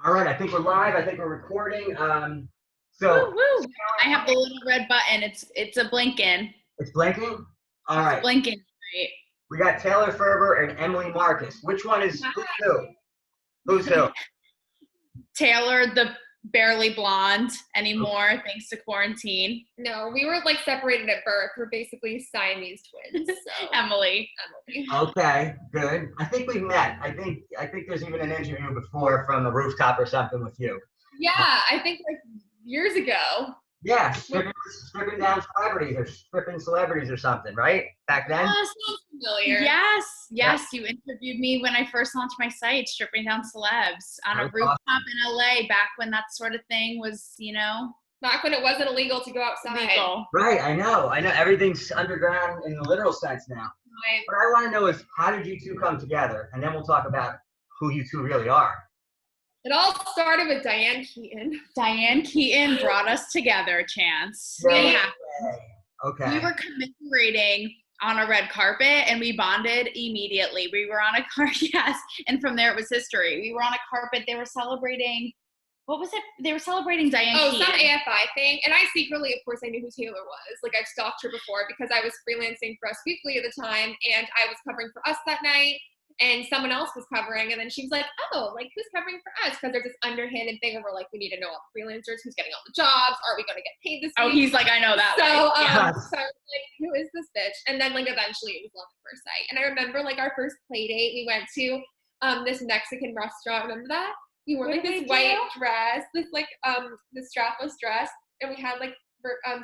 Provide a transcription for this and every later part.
All right, I think we're live. I think we're recording. Woo, woo. I have the little red button. It's a blinking. It's blinking? All right. It's blinking, right? We got Taylor Ferber and Emily Marcus. Which one is who's who? Who's who? Taylor, the barely blonde anymore, thanks to quarantine. No, we were like separated at birth. We're basically Siamese twins. So. Emily. Okay, good. I think we've met. I think there's even an interview before from the rooftop or something with you. Yeah, I think like years ago. Yeah, stripping down celebrities or stripping celebrities or something, right? Back then? Sounds familiar. Yes. You interviewed me when I first launched my site, Stripping Down Celebs, on a rooftop in LA, back when that sort of thing was, back when it wasn't illegal to go outside. Legal. Right, I know. Everything's underground in the literal sense now. Right. What I want to know is, how did you two come together? And then we'll talk about who you two really are. It all started with Diane Keaton. Diane Keaton brought us together, Chance. Okay. We were commiserating on a red carpet and we bonded immediately. We were on a yes, and from there it was history. We were on a carpet. They were celebrating, what was it? They were celebrating Diane Keaton. Some AFI thing. And I secretly, of course, I knew who Taylor was. Like, I've stalked her before because I was freelancing for Us Weekly at the time, and I was covering for Us that night. And someone else was covering, and then she was like, oh, like, who's covering for us? Because there's this underhanded thing where we're like, we need to know all the freelancers, who's getting all the jobs, are we going to get paid this week? Oh, he's like, I know that. So, so I was like, who is this bitch? And then, like, eventually it was love at first sight. And I remember, like, our first play date, we went to this Mexican restaurant. Remember that? You wore, like, this white dress, this, like, this strapless dress, and we had, like,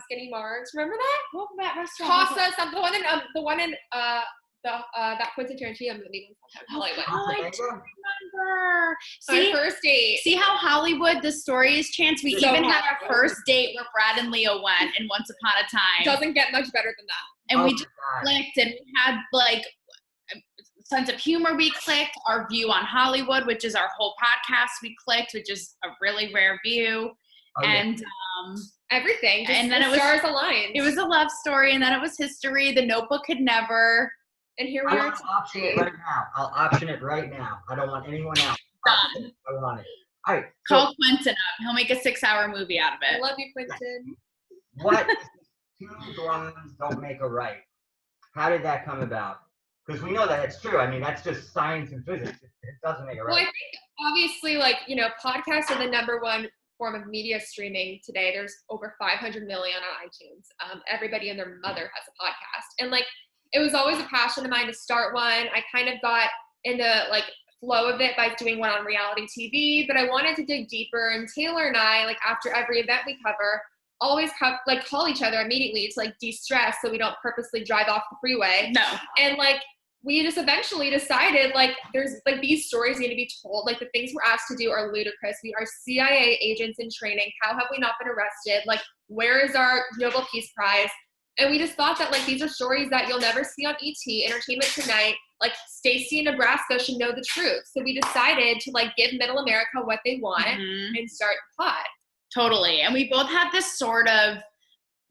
skinny marks. Remember that? What was that restaurant? Casa, something, the one in that Quentin Tarantino movie. Hollywood. Oh, I do remember. See, our first date. See how Hollywood the story is, Chance? We even had our first date where Brad and Leo went in Once Upon a Time. Doesn't get much better than that. And we just clicked, and we had like a sense of humor. We clicked. Our view on Hollywood, which is our whole podcast, we clicked, which is a really rare view. And everything. Just and then the stars aligned. It was a love story, and then it was history. The Notebook could never. And here we are. I'll option it right now. I'll option it right now. I don't want anyone else. Done. I want it. All right. Call Quentin up. He'll make a 6-hour movie out of it. I love you, Quentin. What? Two wrongs don't make a right. How did that come about? Because we know that it's true. I mean, that's just science and physics. It doesn't make a right. Well, I think obviously, like, podcasts are the number one form of media streaming today. There's over 500 million on iTunes. Everybody and their mother has a podcast. And, like, it was always a passion of mine to start one. I kind of got in the like flow of it by doing one on reality TV, but I wanted to dig deeper. And Taylor and I, like, after every event we cover, always call each other immediately to like de-stress so we don't purposely drive off the freeway. No. And like we just eventually decided like there's like these stories need to be told. Like the things we're asked to do are ludicrous. We are CIA agents in training. How have we not been arrested? Like, where is our Nobel Peace Prize? And we just thought that, like, these are stories that you'll never see on ET, Entertainment Tonight. Like, Stacy in Nebraska should know the truth. So we decided to, like, give Middle America what they want and start the pod. Totally. And we both had this sort of,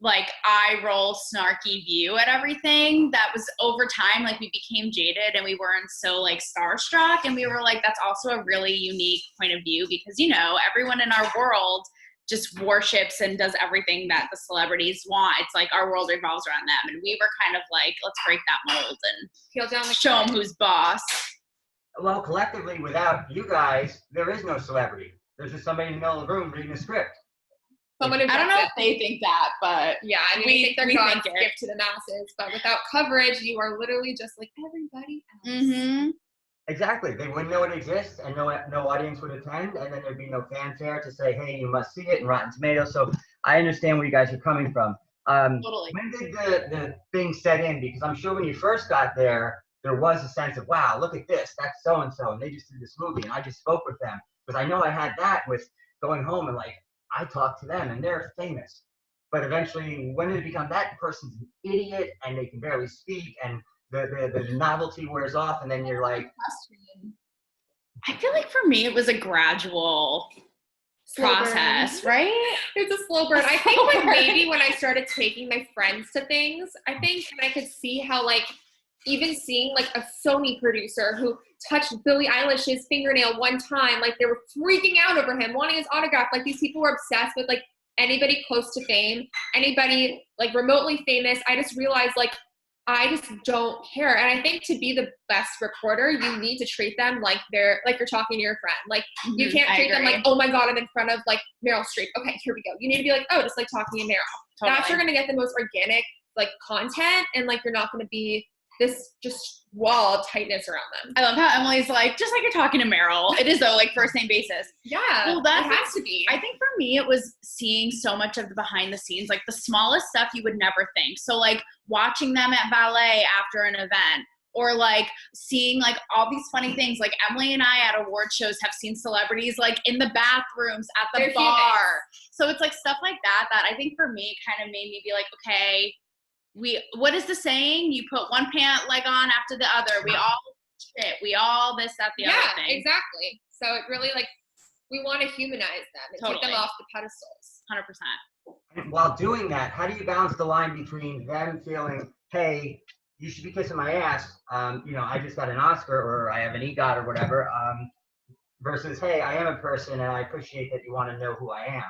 like, eye-roll, snarky view at everything that was over time, like, we became jaded and we weren't so, like, starstruck. And we were like, that's also a really unique point of view because, everyone in our world just worships and does everything that the celebrities want. It's like our world revolves around them. And we were kind of like, let's break that mold and peel down the show them who's boss. Well, collectively, without you guys, there is no celebrity. There's just somebody in the middle of the room reading a script. I don't know if they think that, but yeah, I mean, we think they're God's gift to the masses. But without coverage, you are literally just like everybody else. Mm-hmm. Exactly. They wouldn't know it exists, and no audience would attend, and then there'd be no fanfare to say, hey, you must see it, and Rotten Tomatoes. So I understand where you guys are coming from. Totally. When did the thing set in? Because I'm sure when you first got there was a sense of, wow, look at this, that's so-and-so, and they just did this movie, and I just spoke with them. Because I know I had that with going home, and like, I talked to them, and they're famous. But eventually, when did it become that person's an idiot, and they can barely speak, and the novelty wears off, and then you're like. I feel like for me, it was a gradual process, right? It was a slow burn. I think maybe when I started taking my friends to things, I think I could see how like even seeing like a Sony producer who touched Billie Eilish's fingernail one time, like they were freaking out over him, wanting his autograph. Like these people were obsessed with like anybody close to fame, anybody like remotely famous. I just realized like, I just don't care. And I think to be the best reporter, you need to treat them like you're talking to your friend. Like you can't treat them like, oh my God, I'm in front of like Meryl Streep. Okay, here we go. You need to be like, oh, just like talking to Meryl. Totally. That's you're gonna get the most organic like content, and like you're not gonna be this just wall of tightness around them. I love how Emily's like, just like you're talking to Meryl. It is though, like first name basis. Yeah, well, that has to be. I think for me, it was seeing so much of the behind the scenes, like the smallest stuff you would never think. So like watching them at ballet after an event, or like seeing like all these funny things. Like Emily and I at award shows have seen celebrities like in the bathrooms at the bar. So it's like stuff like that I think for me kind of made me be like, okay, what is the saying? You put one pant leg on after the other. We all this, that, the other thing. Yeah, exactly. So it really like, we want to humanize them and take them off the pedestals. 100%. And while doing that, how do you balance the line between them feeling, hey, you should be kissing my ass, I just got an Oscar or I have an EGOT or whatever, versus, hey, I am a person and I appreciate that you want to know who I am.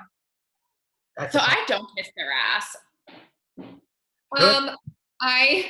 I don't kiss their ass. I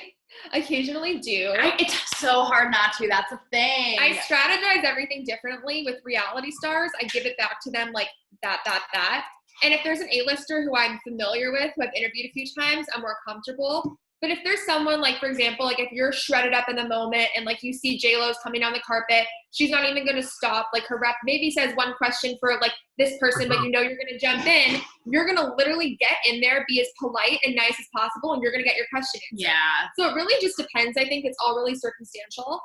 occasionally do. It's so hard not to. That's a thing. I strategize everything differently with reality stars. I give it back to them like that. And if there's an A-lister who I'm familiar with, who I've interviewed a few times, I'm more comfortable. But if there's someone like, for example, like if you're shredded up in the moment and like you see J-Lo's coming down the carpet, she's not even going to stop. Like her rep maybe says one question for like this person, but you're going to jump in. You're going to literally get in there, be as polite and nice as possible, and you're going to get your question answered. Yeah. So it really just depends. I think it's all really circumstantial,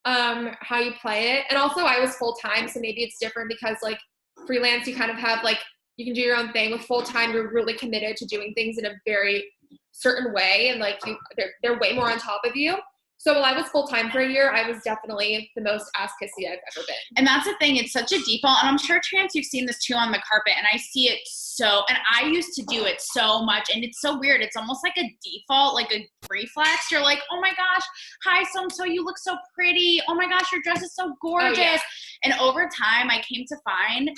how you play it. And also I was full-time, so maybe it's different because like freelance, you kind of have like, you can do your own thing. With full-time, you're really committed to doing things in a very certain way, and like they're way more on top of you. So while I was full-time for a year, I was definitely the most ass-kissy I've ever been. And that's the thing. It's such a default. And I'm sure, Chance, you've seen this too on the carpet. And I see it and I used to do it so much. And it's so weird. It's almost like a default, like a reflex. You're like, oh my gosh, hi, so-and-so, you look so pretty. Oh my gosh, your dress is so gorgeous. Oh, yeah. And over time, I came to find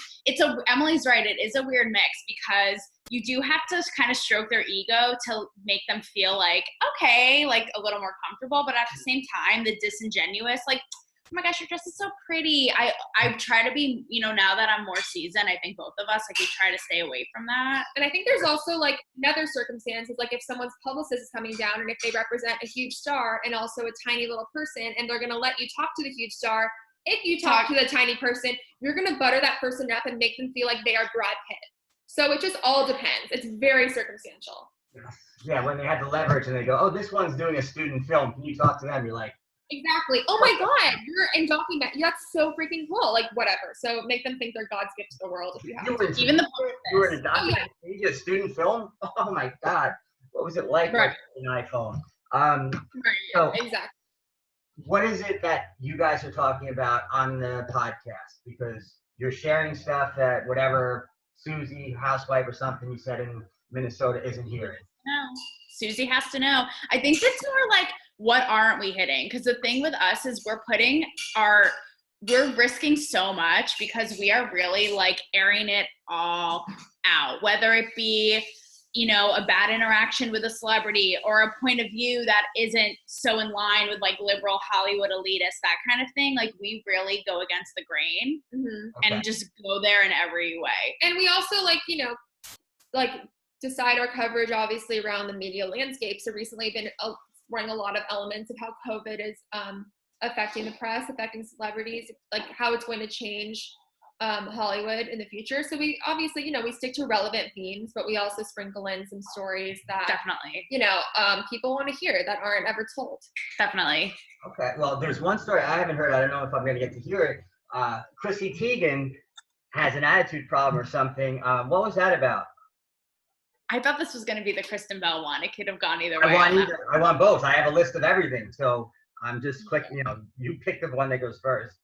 Emily's right. It is a weird mix because you do have to kind of stroke their ego to make them feel like, okay, like a little more comfortable. But at the same time, the disingenuous, like, oh my gosh, your dress is so pretty. I try to be, now that I'm more seasoned, I think both of us, like we try to stay away from that. And I think there's also like another circumstance is like if someone's publicist is coming down and if they represent a huge star and also a tiny little person and they're going to let you talk to the huge star, if you talk to the tiny person, you're going to butter that person up and make them feel like they are Brad Pitt. So it just all depends. It's very circumstantial. Yeah, when they had the leverage and they go, oh, this one's doing a student film. Can you talk to them? You're like, exactly. Oh my God, you're in document. That's so freaking cool. Like whatever. So make them think they're God's gift to the world if you have to. Even the you were in a document, a student film. Oh my God, what was it like? Right. An iPhone. Right. So exactly. What is it that you guys are talking about on the podcast? Because you're sharing stuff that whatever Susie, housewife or something you said in Minnesota isn't here. No, Susie has to know. I think it's more like, what aren't we hitting? Because the thing with us is we're risking so much because we are really like airing it all out, whether it be, a bad interaction with a celebrity or a point of view that isn't so in line with like liberal Hollywood elitists, that kind of thing. Like we really go against the grain and just go there in every way. And we also like decide our coverage obviously around the media landscape. So recently been running a lot of elements of how COVID is affecting the press, affecting celebrities, like how it's going to change Hollywood in the future. So we obviously, we stick to relevant themes, but we also sprinkle in some stories that definitely, people want to hear that aren't ever told. Definitely. Okay. Well, there's one story I haven't heard. I don't know if I'm going to get to hear it. Chrissy Teigen has an attitude problem or something. What was that about? I thought this was going to be the Kristen Bell one. It could have gone either way. I want both. I have a list of everything. So I'm just clicking, you pick the one that goes first.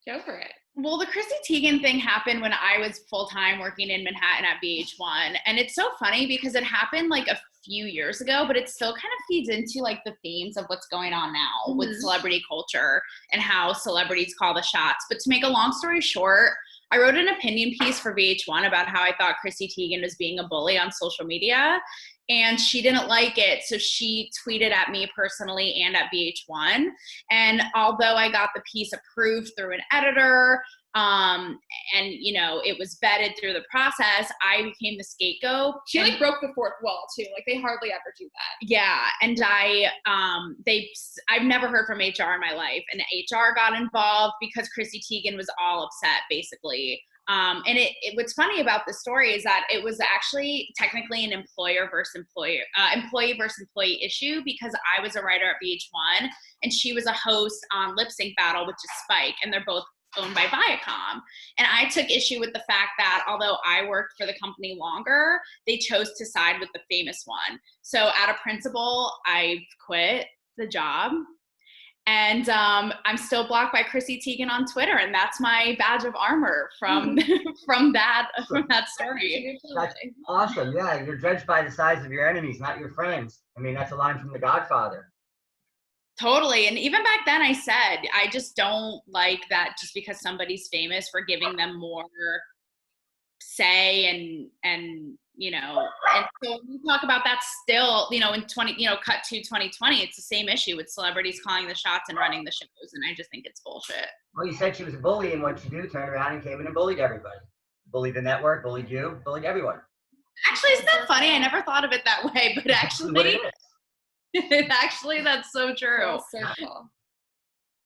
Go for it. Well, the Chrissy Teigen thing happened when I was full-time working in Manhattan at VH1. And it's so funny because it happened like a few years ago, but it still kind of feeds into like the themes of what's going on now with celebrity culture and how celebrities call the shots. But to make a long story short, I wrote an opinion piece for VH1 about how I thought Chrissy Teigen was being a bully on social media. And she didn't like it, so she tweeted at me personally and at VH1. And although I got the piece approved through an editor, and you know, it was vetted through the process, I became the scapegoat. She like broke the fourth wall too. Like they hardly ever do that. Yeah, and I've never heard from HR in my life, and HR got involved because Chrissy Teigen was all upset, basically. And what's funny about this story is that it was actually technically an employee versus employee issue, because I was a writer at VH1 and she was a host on Lip Sync Battle, which is Spike, and they're both owned by Viacom. And I took issue with the fact that although I worked for the company longer, they chose to side with the famous one. So out of principle, I quit the job. And I'm still blocked by Chrissy Teigen on Twitter, and that's my badge of armor from from that story. That's awesome. Yeah, you're judged by the size of your enemies, not your friends. I mean, that's a line from The Godfather. Totally. And even back then I said, I just don't like that just because somebody's famous for giving them more say and you know, and so when we talk about that still, you know, in cut to 2020, it's the same issue with celebrities calling the shots and running the shows. And I just think it's bullshit. Well, you said she was a bully, and what you do, turned around and came in and bullied everybody. Bullied the network, bullied you, bullied everyone. Actually, isn't that funny? I never thought of it that way, but actually, actually, that's so true. Circle.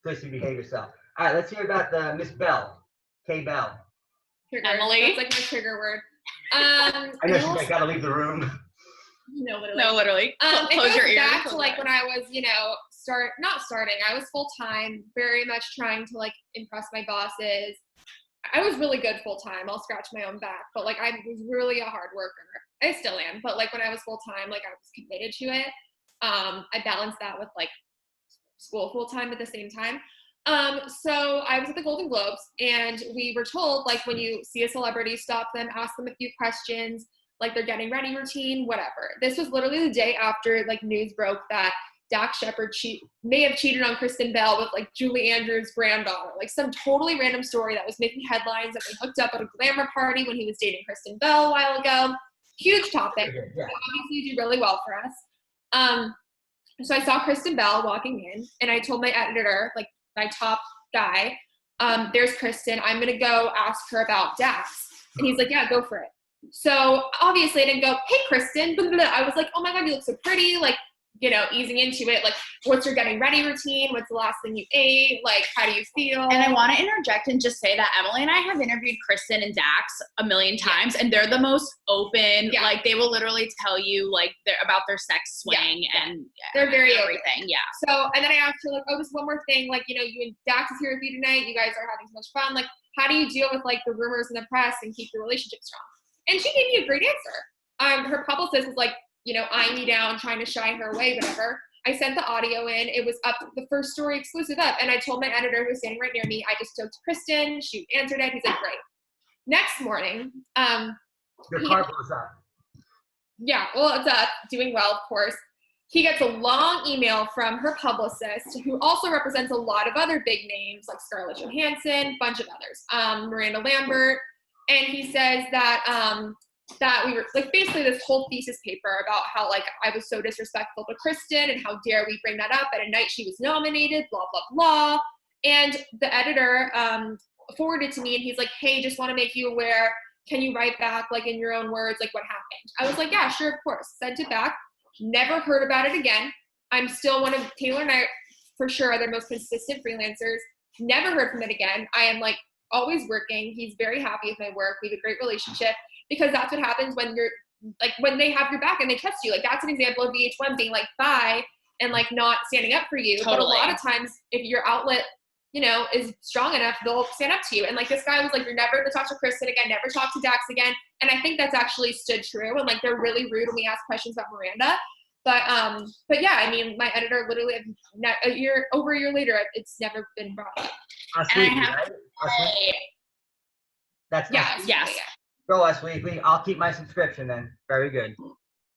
Chrissy, behave yourself. All right, let's hear about the Miss Bell, K. Bell. Trigger. Emily? That's like my trigger word. I know she's like, gotta leave the room. No, literally. No, literally. Close your ears. Back to like when I was, you know, I was full time, very much trying to like impress my bosses. I was really good full time. I'll scratch my own back, but like I was really a hard worker. I still am, but like when I was full time, like I was committed to it. I balanced that with like school full time at the same time. So I was at the Golden Globes, and we were told, like, when you see a celebrity, stop them, ask them a few questions, like they're getting ready routine, whatever. This was literally the day after like news broke that Dax Shepard may have cheated on Kristen Bell with like Julie Andrews' granddaughter, like some totally random story that was making headlines, that they hooked up at a glamour party when he was dating Kristen Bell a while ago. Huge topic. Yeah. Obviously do really well for us. So I saw Kristen Bell walking in, and I told my editor, like my top guy, there's Kristen, I'm gonna go ask her about Dax. And he's like, yeah, go for it. So obviously I didn't go, hey Kristen, blah, blah, blah. I was like, oh my God, you look so pretty, like, you know, easing into it, like, what's your getting ready routine? What's the last thing you ate? Like, how do you feel? And I want to interject and just say that Emily and I have interviewed Kristen and Dax a million times, and they're the most open. Yeah. Like, they will literally tell you like about their sex swing and they're very everything. open. Yeah. So, and then I asked her, like, oh, just one more thing. Like, you know, you and Dax is here with you tonight. You guys are having so much fun. Like, how do you deal with like the rumors in the press and keep your relationship strong? And she gave me a great answer. Her publicist was like, you know, eyeing me down, trying to shy her away, whatever. I sent the audio in. It was up, the first story exclusive up. And I told my editor, who was standing right near me, I just spoke to Kristen. She answered it. He's like, great. Next morning, Your car blows up. yeah, well, it's up, doing well, of course. He gets a long email from her publicist, who also represents a lot of other big names like Scarlett Johansson, bunch of others, Miranda Lambert. And he says that that we were like basically this whole thesis paper about how like I was so disrespectful to Kristen and how dare we bring that up at a night she was nominated, blah, blah, blah. And the editor forwarded to me, and he's like, hey, just want to make you aware, can you write back like in your own words, like what happened? I was like, yeah, sure, of course. Sent it back. Never heard about it again. I'm still one of Taylor and I, for sure, are the most consistent freelancers. Never heard from it again. I am like always working. He's very happy with my work. We have a great relationship, because that's what happens when you're like, when they have your back and they trust you. Like, that's an example of VH1 being like, bye, and like not standing up for you. Totally. But a lot of times if your outlet, you know, is strong enough, they'll stand up to you. And like this guy was like, you're never going to talk to Kristen again, never talk to Dax again. And I think that's actually stood true. And like, they're really rude when we ask questions about Miranda. But yeah, I mean, my editor literally over a year later, it's never been brought up. And I have to say, That's Yes. Go Us Weekly. I'll keep my subscription then. Very good.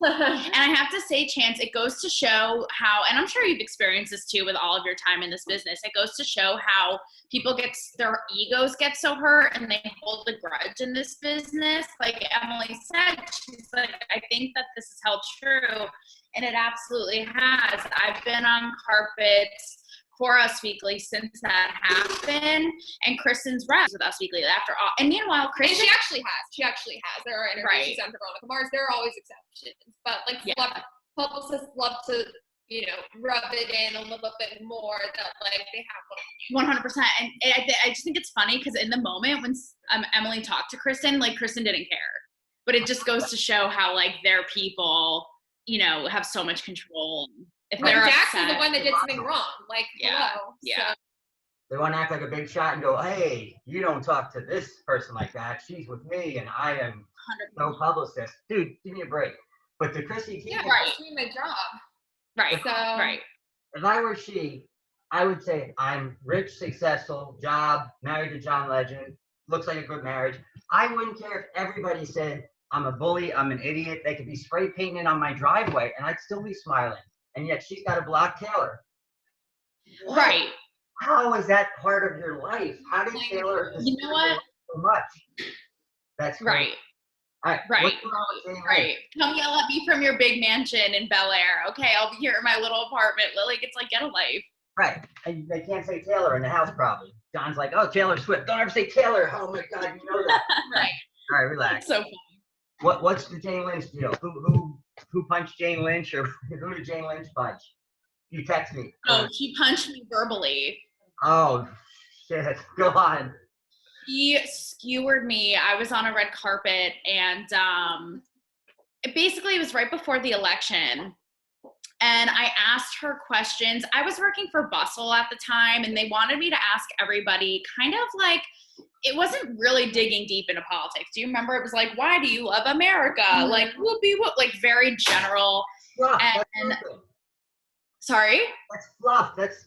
and I have to say, Chance, it goes to show how, and I'm sure you've experienced this too with all of your time in this business, it goes to show how people their egos get so hurt and they hold a grudge in this business. Like Emily said, she's like, I think that this is held true, and it absolutely has. I've been on carpets for Us Weekly since that happened, and Kristen's reps with Us Weekly after all. And meanwhile, Kristen, and she actually has. There are interviews she's done for Veronica Mars. There are always exceptions, but like publicists love to, you know, rub it in a little bit more that like they have 100%. And I just think it's funny because in the moment when Emily talked to Kristen, like Kristen didn't care, but it just goes to show how like their people, you know, have so much control. If Dax upset, is the one that did something wrong. Like, hello. Yeah. So. They want to act like a big shot and go, hey, you don't talk to this person like that. She's with me and I am 100%. no publicist. Dude, give me a break. But the Chrissy Teigen, I'm doing my job. Right. If I were she, I would say I'm rich, successful, job, married to John Legend, looks like a good marriage. I wouldn't care if everybody said I'm a bully, I'm an idiot. They could be spray painting on my driveway and I'd still be smiling. And yet she's got to block Taylor. What? Right. How is that part of your life? How did Taylor you know what? so much? That's right. Right. Right. Come yell at me from your big mansion in Bel Air. Okay, I'll be here in my little apartment. Like, it's like, get a life. Right. And they can't say Taylor in the house probably. John's like, oh, Taylor Swift. Don't ever say Taylor. Oh my God, you know that. Right. All right, relax. It's so funny. What's the Jane Lynch deal? Who punched Jane Lynch, or who did Jane Lynch punch? You text me. Oh, she punched me verbally. Oh shit. Go on. He skewered me. I was on a red carpet, and it was right before the election. And I asked her questions. I was working for Bustle at the time, and they wanted me to ask everybody kind of like, it wasn't really digging deep into politics. Do you remember? It was like, why do you love America? Mm-hmm. Like, whoopee whoop, like very general. Fluff, and sorry? That's fluff. That's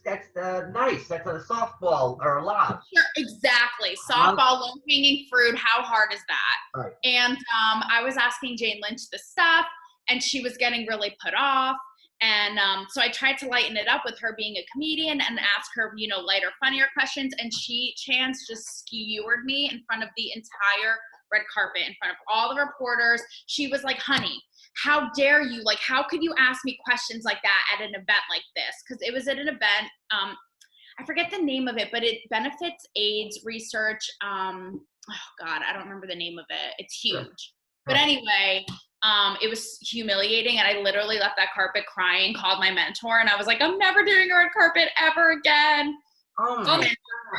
nice. That's a softball or a lob. Sure, exactly. Softball, low-hanging fruit. How hard is that? Right. And I was asking Jane Lynch this stuff, and she was getting really put off. And so I tried to lighten it up with her being a comedian and ask her, you know, lighter, funnier questions. And Chance just skewered me in front of the entire red carpet, in front of all the reporters. She was like, honey, how dare you? Like, how could you ask me questions like that at an event like this? Because it was at an event, I forget the name of it, but it benefits AIDS research. Oh God, I don't remember the name of it. It's huge. But anyway, it was humiliating, and I literally left that carpet crying, called my mentor, and I was like, I'm never doing a red carpet ever again. Oh my God.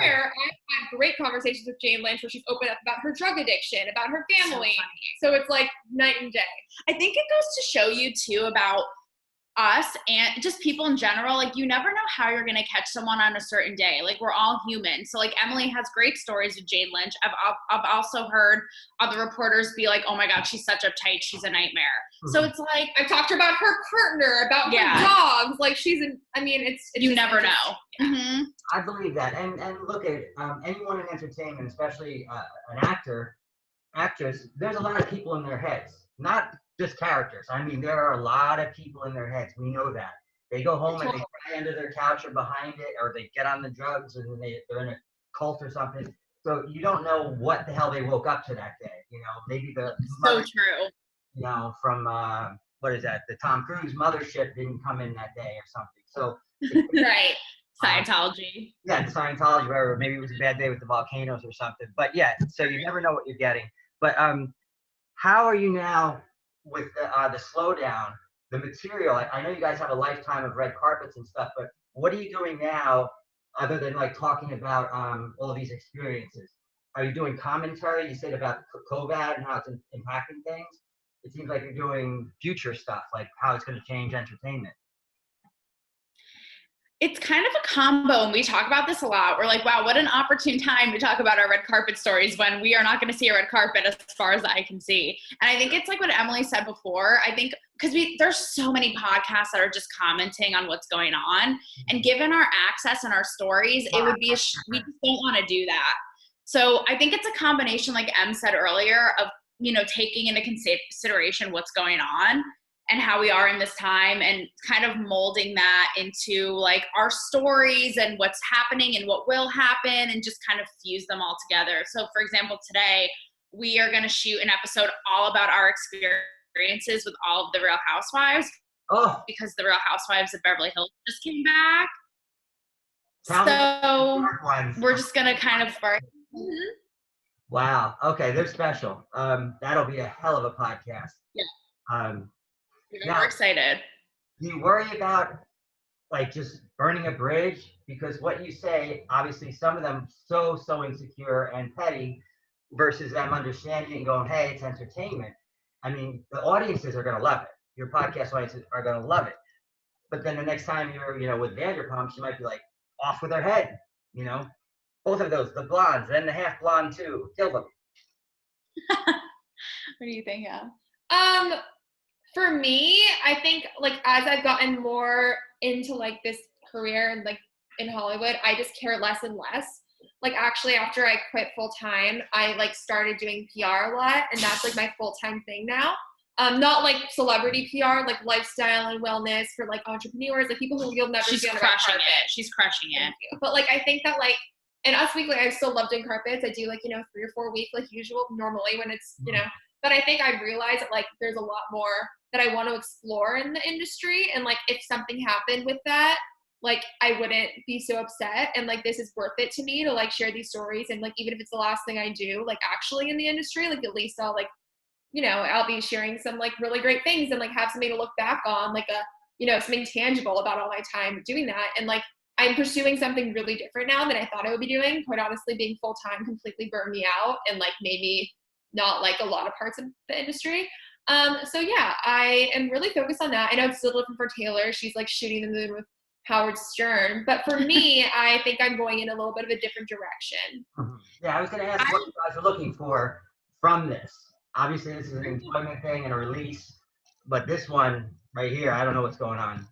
I've had great conversations with Jane Lynch where she's opened up about her drug addiction, about her family. So it's like night and day. I think it goes to show you too about us and just people in general. Like, you never know how you're going to catch someone on a certain day. Like, we're all human. So like Emily has great stories with Jane Lynch. I've also heard other reporters be like, oh my God, she's such uptight. She's a nightmare. Mm-hmm. So it's like, I've talked to her about her partner, about her dogs. Like it's you never know. Yeah. Mm-hmm. I believe that. And look at anyone in entertainment, especially an actor, actress, there's a lot of people in their heads, not just characters. I mean, there are a lot of people in their heads. We know that. They go home and they cry under their couch or behind it, or they get on the drugs and then they're in a cult or something. So you don't know what the hell they woke up to that day. You know, maybe the so true. You know, from what is that? The Tom Cruise mothership didn't come in that day or something. So right. Scientology. Yeah, Scientology, whatever. Maybe it was a bad day with the volcanoes or something. But yeah, so you never know what you're getting. But how are you now with the slowdown, the material? I know you guys have a lifetime of red carpets and stuff, but what are you doing now other than like talking about all these experiences? Are you doing commentary? You said about COVID and how it's impacting things. It seems like you're doing future stuff, like how it's going to change entertainment. It's kind of a combo, and we talk about this a lot. We're like, wow, what an opportune time to talk about our red carpet stories when we are not going to see a red carpet as far as I can see. And I think it's like what Emily said before. I think because there's so many podcasts that are just commenting on what's going on, and given our access and our stories, it would be we just don't want to do that. So I think it's a combination, like Em said earlier, of taking into consideration what's going on and how we are in this time, and kind of molding that into like our stories and what's happening and what will happen, and just kind of fuse them all together. So for example, today we are going to shoot an episode all about our experiences with all of the Real Housewives, because the Real Housewives of Beverly Hills just came back. So we're just going to kind of Wow. Okay, they're special. That'll be a hell of a podcast. Yeah. We're excited. Do you worry about like just burning a bridge? Because what you say, obviously some of them so insecure and petty, versus them understanding and going, hey, it's entertainment. I mean, the audiences are gonna love it. Your podcast audiences are gonna love it. But then the next time you're, with Vanderpump, she might be like off with her head, Both of those, the blondes, then the half blonde too. Kill them. What do you think, yeah? For me, I think like as I've gotten more into like this career and like in Hollywood, I just care less and less. Like actually after I quit full time, I like started doing PR a lot, and that's like my full-time thing now. Not like celebrity PR, like lifestyle and wellness for like entrepreneurs, like people who you'll never see on the red carpet. She's crushing it. But like I think that like in Us Weekly, I still love doing carpets. I do like 3 or 4 weeks like usual normally when it's But I think I realized that like there's a lot more that I want to explore in the industry, and like if something happened with that, like I wouldn't be so upset, and like this is worth it to me to like share these stories, and like even if it's the last thing I do like actually in the industry, like at least I'll like I'll be sharing some like really great things and like have something to look back on, like a something tangible about all my time doing that. And like I'm pursuing something really different now than I thought I would be doing. Quite honestly, being full-time completely burned me out and like made me not like a lot of parts of the industry. So yeah, I am really focused on that. I know it's still different for Taylor. She's like shooting the moon with Howard Stern. But for me, I think I'm going in a little bit of a different direction. Yeah, I was going to ask what you guys are looking for from this. Obviously, this is an enjoyment thing and a release. But this one right here, I don't know what's going on.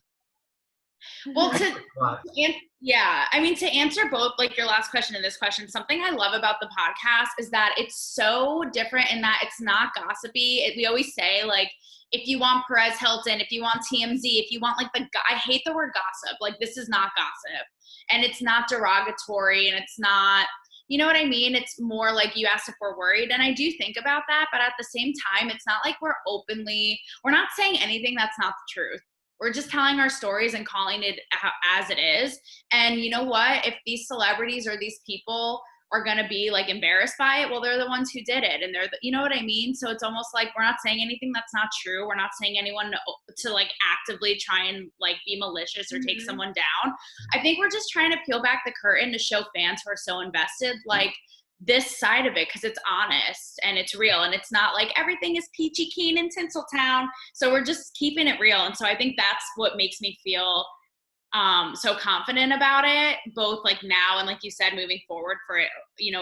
Well, to answer both like your last question and this question, something I love about the podcast is that it's so different in that it's not gossipy. We always say like, if you want Perez Hilton, if you want TMZ, if you want like I hate the word gossip. Like this is not gossip, and it's not derogatory, and it's not, you know what I mean? It's more like you asked if we're worried, and I do think about that, but at the same time, it's not like we're not saying anything that's not the truth. We're just telling our stories and calling it as it is. And you know what? If these celebrities or these people are going to be like embarrassed by it, well, they're the ones who did it. And you know what I mean? So it's almost like we're not saying anything that's not true. We're not saying anyone to like actively try and like be malicious or take someone down. I think we're just trying to peel back the curtain to show fans who are so invested, like this side of it, because it's honest and it's real, and it's not like everything is peachy keen in Tinseltown. So we're just keeping it real. And so I think that's what makes me feel so confident about it, both like now and like you said, moving forward for it,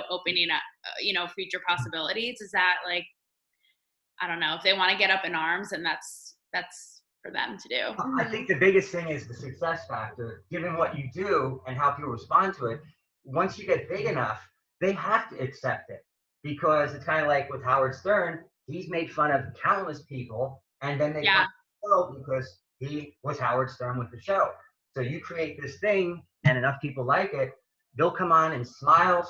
opening up, future possibilities, is that like, I don't know, if they want to get up in arms, and that's for them to do. I think the biggest thing is the success factor, given what you do and how people respond to it. Once you get big enough, they have to accept it, because it's kind of like with Howard Stern, he's made fun of countless people, and then they come to the show because he was Howard Stern with the show. So you create this thing and enough people like it, they'll come on and smile,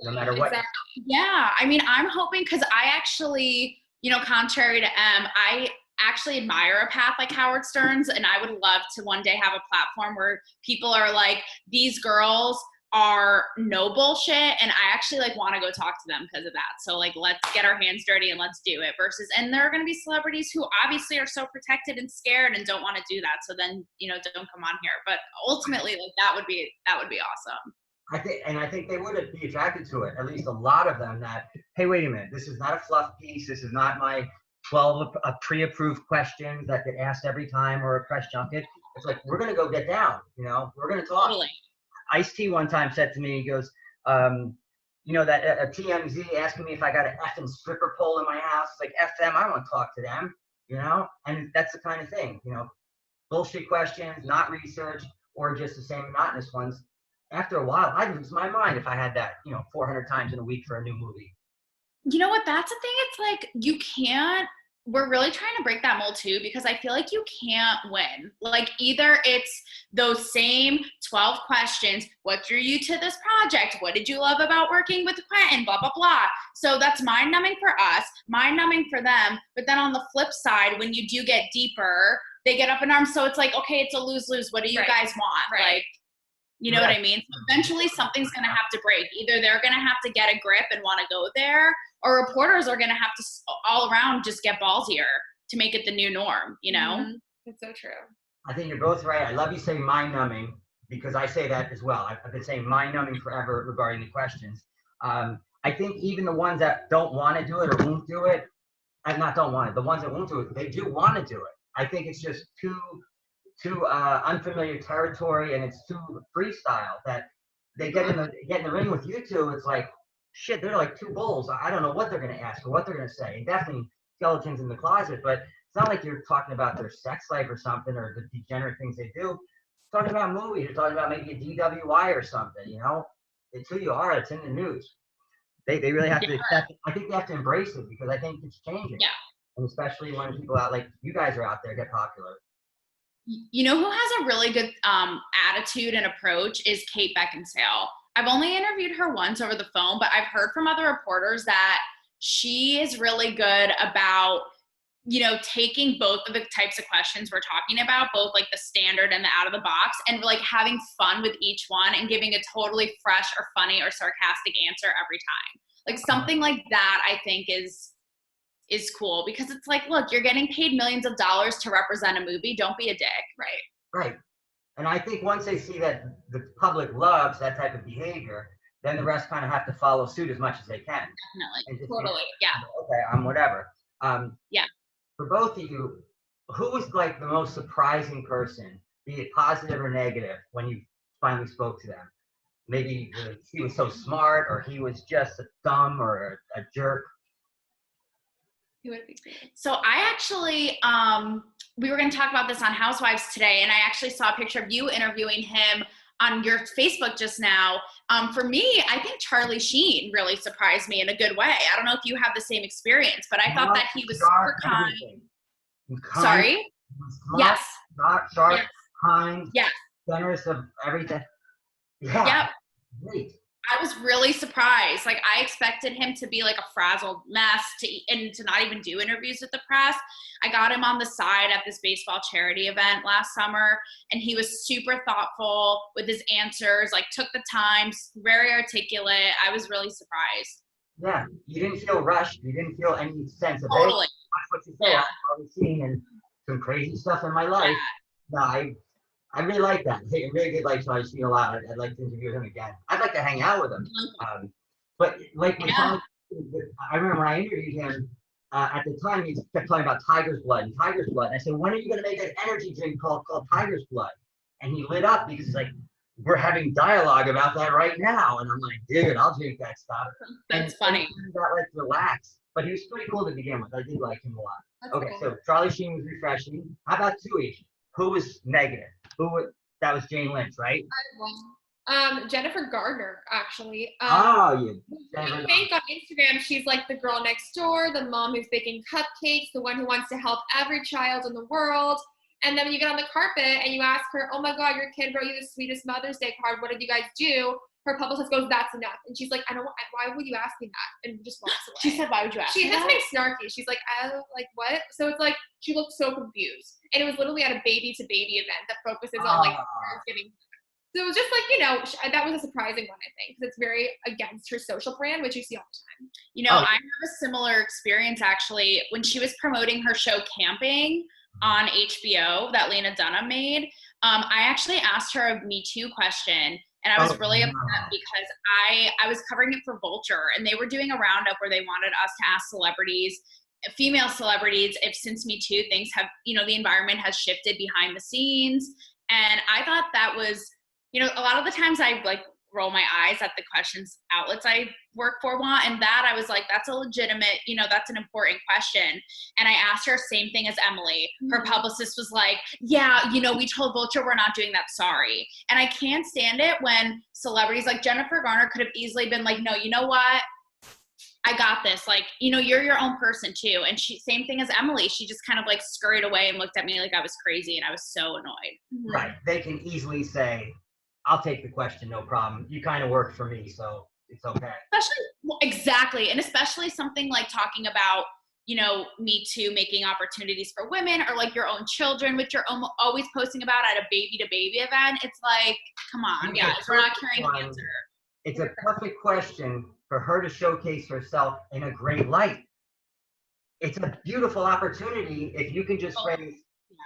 no matter what. Exactly. Yeah. I mean, I'm hoping, because I actually, contrary to Em, I actually admire a path like Howard Stern's, and I would love to one day have a platform where people are like, these girls are no bullshit, and I actually like want to go talk to them because of that. So like, let's get our hands dirty and let's do it, and there are going to be celebrities who obviously are so protected and scared and don't want to do that. So then, don't come on here. But ultimately, like that would be awesome. I think they would be attracted to it, at least a lot of them, that, hey, wait a minute, this is not a fluff piece. This is not my 12 pre-approved questions that get asked every time or a press junket. It's like, we're going to go get down, you know, we're going to talk. Totally. Ice-T one time said to me, he goes, you know, that a TMZ asking me if I got an effing stripper pole in my house. It's like, F them, I don't want to talk to them, you know? And that's the kind of thing, you know, bullshit questions, not research, or just the same monotonous ones. After a while, I'd lose my mind if I had that, you know, 400 times in a week for a new movie. You know what? That's the thing. It's like you can't. We're really trying to break that mold too, because I feel like you can't win. Like either it's those same 12 questions. What drew you to this project? What did you love about working with Quentin? Blah, blah, blah. So that's mind numbing for us, mind numbing for them. But then on the flip side, when you do get deeper, they get up in arms. So it's like, okay, it's a lose-lose. What do you guys want? Right. Like, you know what I mean? So eventually something's going to have to break. Either they're going to have to get a grip and want to go there, or reporters are going to have to all around just get ballsier to make it the new norm, you know? Mm-hmm. That's so true. I think you're both right. I love you saying mind numbing, because I say that as well. I've been saying mind numbing forever regarding the questions. I think even the ones that don't want to do it or won't do it, and not don't want it, the ones that won't do it, they do want to do it. I think it's just too unfamiliar territory, and it's too freestyle that they get in the ring with you two. It's like, shit, they're like two bulls. I don't know what they're going to ask or what they're going to say. And definitely skeletons in the closet, but it's not like you're talking about their sex life or something, or the degenerate things they do. You're talking about movies. You're talking about maybe a DWI or something, you know? It's who you are. It's in the news. They really have to accept it. I think they have to embrace it, because I think it's changing. Yeah. And especially when people out like you guys are out there get popular. You know who has a really good attitude and approach is Kate Beckinsale. I've only interviewed her once over the phone, but I've heard from other reporters that she is really good about, you know, taking both of the types of questions we're talking about, both like the standard and the out of the box, and like having fun with each one and giving a totally fresh or funny or sarcastic answer every time. Like something like that, I think is cool, because it's like, look, you're getting paid millions of dollars to represent a movie. Don't be a dick. Right. And I think once they see that the public loves that type of behavior, then the rest kind of have to follow suit as much as they can. Definitely. Totally. Yeah. Okay, I'm whatever. Yeah. For both of you, who was like the most surprising person, be it positive or negative, when you finally spoke to them? Maybe he was so smart, or he was just a dumb or a jerk. So I actually, we were going to talk about this on Housewives today, and I actually saw a picture of you interviewing him on your Facebook just now. For me, I think Charlie Sheen really surprised me in a good way. I don't know if you have the same experience, but I thought that he was super kind. Sorry? Smart, Yes. Sharp, Yes. kind, Yes. generous of everything. Yeah. Yep. Great. I was really surprised. Like, I expected him to be like a frazzled mess and to not even do interviews with the press. I got him on the side at this baseball charity event last summer, and he was super thoughtful with his answers, like took the time, very articulate. I was really surprised. Yeah, you didn't feel rushed. You didn't feel any sense of Totally. it. That's what you say. Yeah. I've already seen and some crazy stuff in my life. No, I really like that. I really did like Charlie Sheen a lot. I'd like to interview him again. I'd like to hang out with him. But like with Charlie, I remember when I interviewed him, at the time he kept talking about Tiger's Blood and Tiger's Blood. And I said, when are you going to make an energy drink called Tiger's Blood? And he lit up because he's like, we're having dialogue about that right now. And I'm like, dude, I'll drink that stuff. That's funny. And he got like relaxed. But he was pretty cool to begin with. I did like him a lot. That's Okay, cool. so Charlie Sheen was refreshing. How about Toohey? Who was negative? That was Jane Lynch, right? Jennifer Gardner, actually. You. I think on Instagram, she's like the girl next door, the mom who's baking cupcakes, the one who wants to help every child in the world. And then when you get on the carpet and you ask her, oh my God, your kid wrote you the sweetest Mother's Day card. What did you guys do? Her publicist goes, that's enough. And she's like, why would you ask me that? And just walks away. She said, why would you ask me She has that? something snarky. She's like, like what? So it's like, she looked so confused. And it was literally at a baby to baby event that focuses on like parents getting. So it was just like, that was a surprising one, I think, because it's very against her social brand, which you see all the time. You know, I have a similar experience actually when she was promoting her show Camping on HBO that Lena Dunham made. I actually asked her a Me Too question, and I was really upset because I was covering it for Vulture, and they were doing a roundup where they wanted us to ask celebrities, female celebrities, if since Me Too things have, you know, the environment has shifted behind the scenes And I thought that was, you know, a lot of the times I like roll my eyes at the questions outlets I work for want, and that I was like, that's a legitimate, you know, that's an important question. And I asked her same thing as Emily. Her publicist was like, yeah, you know, we told Vulture we're not doing that, sorry. And I can't stand it when celebrities like Jennifer Garner could have easily been like, no, you know what? I got this. Like, you know, you're your own person too. And she, same thing as Emily. She just kind of like scurried away and looked at me like I was crazy, and I was so annoyed. Right. They can easily say, I'll take the question, no problem. You kind of work for me, so it's okay. Especially, well, exactly. And especially something like talking about, you know, Me Too, making opportunities for women, or like your own children, which you're always posting about at a baby to baby event. It's like, come on, guys, we're not carrying cancer. It's a perfect question for her to showcase herself in a great light. It's a beautiful opportunity if you can just phrase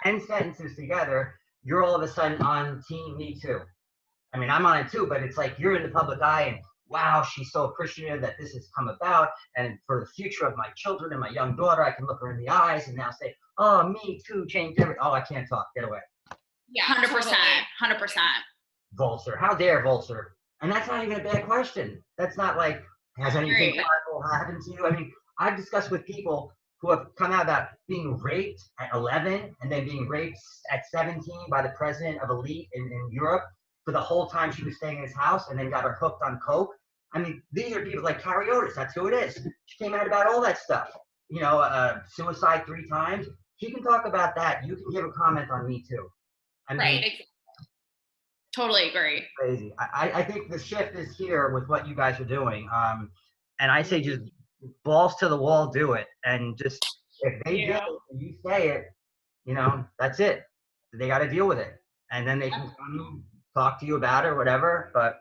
10 sentences together. You're all of a sudden on Team Me Too. I mean, I'm on it too, but it's like you're in the public eye, and wow, she's so appreciative that this has come about. And for the future of my children and my young daughter, I can look her in the eyes and now say, oh, Me Too changed everything. Oh, I can't talk. Get away. Yeah, 100%. 100%. Vulture. How dare Vulture? And that's not even a bad question. That's not like, has anything horrible happened to you? I mean, I've discussed with people who have come out about being raped at 11 and then being raped at 17 by the president of elite in Europe for the whole time she was staying in his house, and then got her hooked on coke. I mean, these are people like Carrie Otis. That's who it is. She came out about all that stuff. You know, suicide 3 times. She can talk about that. You can give a comment on Me Too. I mean, Right, exactly. Totally agree. Crazy. I think the shift is here with what you guys are doing. And I say just balls to the wall, do it. And just, if they do it and you say it, you know, that's it. They got to deal with it. And then they can come talk to you about it or whatever. But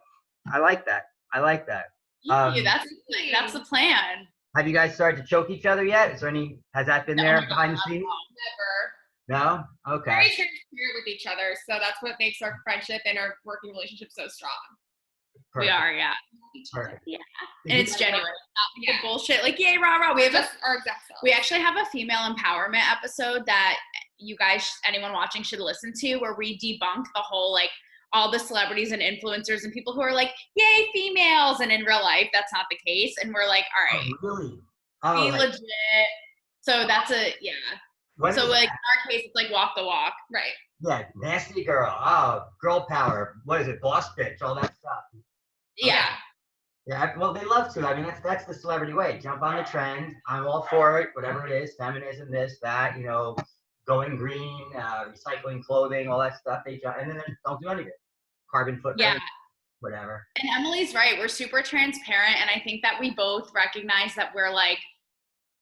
I like that. I like that. Thank you. That's the plan. Have you guys started to choke each other yet? Is there any, has that been there behind the scenes? Never. No? Okay. Very transparent with each other, so that's what makes our friendship and our working relationship so strong. Perfect. We are, yeah. Perfect. Yeah. And it's genuine. Not like bullshit. Like, yay, rah, rah. We have our exact self. We actually have a female empowerment episode that you guys, anyone watching, should listen to, where we debunk the whole, like, all the celebrities and influencers and people who are like, yay, females. And in real life, that's not the case. And we're like, all right, really? be legit. So that's so like in our case, it's like walk the walk. Right. Yeah, nasty girl. Oh, girl power. What is it? Boss bitch, all that stuff. Yeah. Yeah, well, they love to. I mean, that's the celebrity way. Jump on the trend. I'm all for it, whatever it is, feminism, this, that, you know, going green, recycling clothing, all that stuff. They jump, and then they don't do any of it. Carbon footprint, whatever. And Emily's right. We're super transparent, and I think that we both recognize that we're like,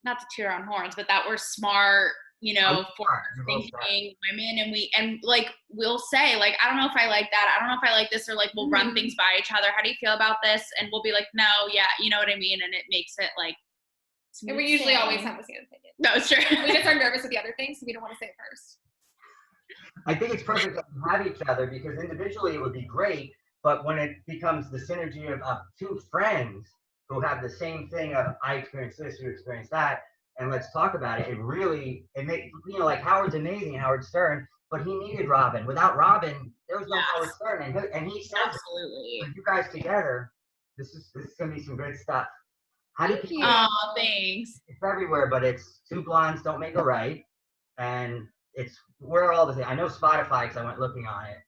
not to toot our own horns, but that we're smart, you know, thinking women, and like we'll say like, I don't know if I like that, I don't know if I like this, or like we'll run things by each other. How do you feel about this? And we'll be like, no, yeah, you know what I mean, and it makes it like. And we usually always have the same opinion. No, it's true. We just are nervous with the other things, so we don't want to say it first. I think it's perfect that we have each other, because individually it would be great, but when it becomes the synergy of 2 friends who have the same thing of, I experienced this, you experienced that, and let's talk about it. It makes, you know, like Howard's amazing, Howard Stern, but he needed Robin. Without Robin, there was no Howard Stern, and he says, absolutely. With you guys together, this is gonna be some good stuff. How do you? Oh, thanks. It's everywhere, but it's 2 blondes don't make a right, and we're all the same. I know Spotify because I went looking on it.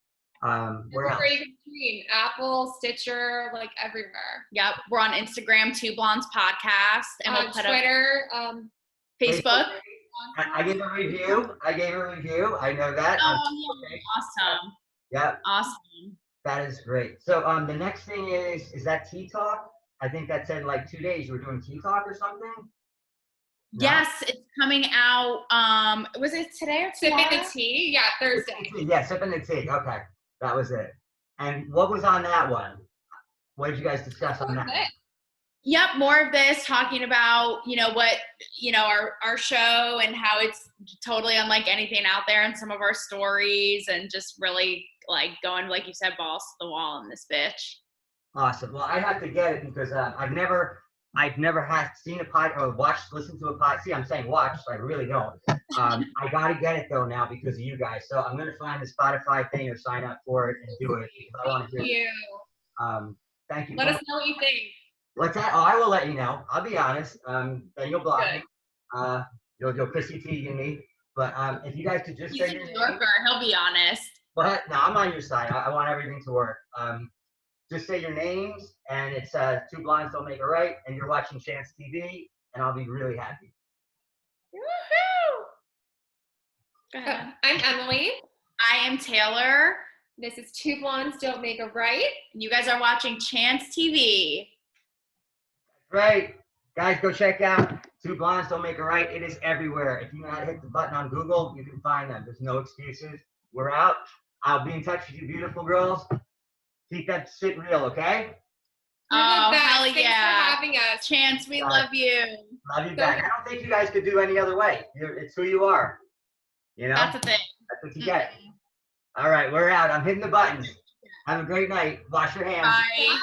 Where else? You can stream Apple, Stitcher, like everywhere. Yep, we're on Instagram, 2 Blondes Podcast, and we'll put Twitter, Facebook. I gave a review. I know that. Oh, yeah. Awesome. Yep. Awesome. That is great. So the next thing is that Tea Talk? I think that said like 2 days you were doing Tea Talk or something. No? Yes, it's coming out. Was it today or tomorrow? Sipping the tea? Yeah, Thursday. Yeah, Sipping the Tea. Okay, that was it. And what was on that one? What did you guys discuss on that? Yep, more of this, talking about, you know, what, you know, our show and how it's totally unlike anything out there, and some of our stories, and just really like going, like you said, balls to the wall in this bitch. Awesome. Well, I have to get it because I've never I've never seen a pod or listened to a pod. See, I'm saying watch, so I really don't. I gotta get it though now because of you guys. So I'm gonna find the Spotify thing or sign up for it and do it because I want to Thank hear it. you. Thank you. Let us know what you think. What's that? Oh, I will let you know. I'll be honest. Then you'll block Good. me. You'll Chrissy Teigen me. But if you guys could just He's say a your name. Yorker. He'll be honest. But no, I'm on your side. I want everything to work. Just say your names, and it's Two Blondes Don't Make a Right, and you're watching ChanceTV, and I'll be really happy. Woohoo! Go ahead. I'm Emily. I am Taylor. This is Two Blondes Don't Make a Right. And you guys are watching Chance TV. Great. Guys, go check out Two Blondes Don't Make a Right. It is everywhere. If you know how to hit the button on Google, you can find them. There's no excuses. We're out. I'll be in touch with you, beautiful girls. Keep that shit real, okay? Oh, hell Thanks yeah. for having us. Chance, we love you. Love you back. I don't think you guys could do any other way. It's who you are. You know? That's the thing. That's what you get. All right, we're out. I'm hitting the buttons. Have a great night. Wash your hands. Bye.